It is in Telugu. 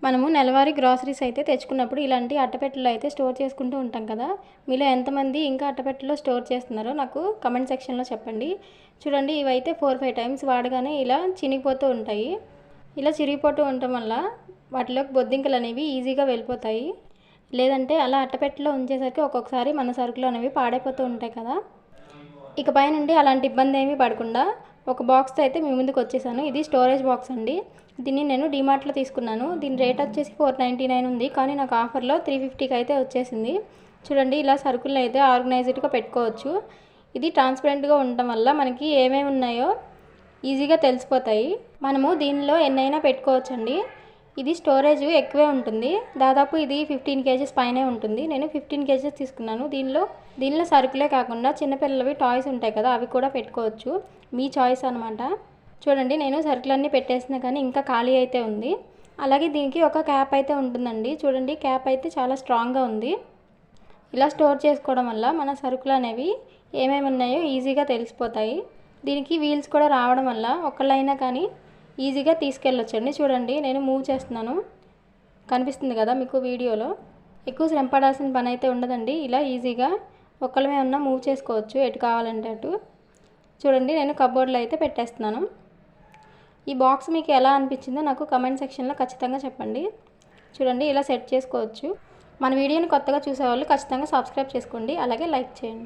మనము నెలవారీ గ్రాసరీస్ అయితే తెచ్చుకున్నప్పుడు ఇలాంటి అట్టపెట్టెలో అయితే స్టోర్ చేసుకుంటూ ఉంటాం కదా. మీలో ఎంతమంది ఇంకా అట్టపెట్టెలో స్టోర్ చేస్తున్నారో నాకు కమెంట్ సెక్షన్లో చెప్పండి. చూడండి, ఇవైతే 4-5 టైమ్స్ వాడగానే ఇలా చినిగిపోతూ ఉంటాయి. ఇలా చిరిగిపోతూ ఉండటం వల్ల వాటిలోకి బొద్దింకలు అనేవి ఈజీగా వెళ్ళిపోతాయి. లేదంటే అలా అట్టపెట్టెలో ఉంచేసరికి ఒక్కొక్కసారి మన సరుకులు అనేవి పాడైపోతూ ఉంటాయి కదా. ఇకపై నుండి అలాంటి ఇబ్బంది ఏమీ పడకుండా ఒక బాక్స్తో అయితే మీ ముందుకు వచ్చేసాను. ఇది స్టోరేజ్ బాక్స్ అండి. దీన్ని నేను డీమార్ట్లో తీసుకున్నాను. దీని రేట్ వచ్చేసి 499 ఉంది, కానీ నాకు ఆఫర్లో 350కి అయితే వచ్చేసింది. చూడండి, ఇలా సరుకులను అయితే ఆర్గనైజ్డ్గా పెట్టుకోవచ్చు. ఇది ట్రాన్స్పరెంట్గా ఉండటం వల్ల మనకి ఏమేమి ఉన్నాయో ఈజీగా తెలిసిపోతాయి. మనము దీనిలో ఎన్నైనా పెట్టుకోవచ్చండి. ఇది స్టోరేజ్ ఎక్కువే ఉంటుంది. దాదాపు ఇది 15 kgs పైనే ఉంటుంది. నేను 15 kgs తీసుకున్నాను. దీనిలో సరుకులే కాకుండా చిన్నపిల్లలవి టాయ్స్ ఉంటాయి కదా, అవి కూడా పెట్టుకోవచ్చు. మీ చాయిస్ అనమాట. చూడండి, నేను సరుకులన్నీ పెట్టేసినా కానీ ఇంకా ఖాళీ అయితే ఉంది. అలాగే దీనికి ఒక క్యాప్ అయితే ఉంటుందండి. చూడండి, క్యాప్ అయితే చాలా స్ట్రాంగ్గా ఉంది. ఇలా స్టోర్ చేసుకోవడం వల్ల మన సరుకులు అనేవి ఏమేమి ఉన్నాయో ఈజీగా తెలిసిపోతాయి. దీనికి వీల్స్ కూడా రావడం వల్ల ఒకళ్ళైనా కానీ ఈజీగా తీసుకెళ్ళొచ్చండి. చూడండి, నేను మూవ్ చేస్తున్నాను, కనిపిస్తుంది కదా మీకు వీడియోలో. ఎక్కువ శ్రమ పడాల్సిన పని అయితే ఉండదండి. ఇలా ఈజీగా ఒక్కళ్ళమే ఉన్నా మూవ్ చేసుకోవచ్చు ఎటు కావాలంటే అటు. చూడండి, నేను కబోర్డ్లో అయితే పెట్టేస్తున్నాను. ఈ బాక్స్ మీకు ఎలా అనిపించిందో నాకు కమెంట్ సెక్షన్లో ఖచ్చితంగా చెప్పండి. చూడండి, ఇలా సెట్ చేసుకోవచ్చు. మన వీడియోని కొత్తగా చూసేవాళ్ళు ఖచ్చితంగా సబ్స్క్రైబ్ చేసుకోండి, అలాగే లైక్ చేయండి.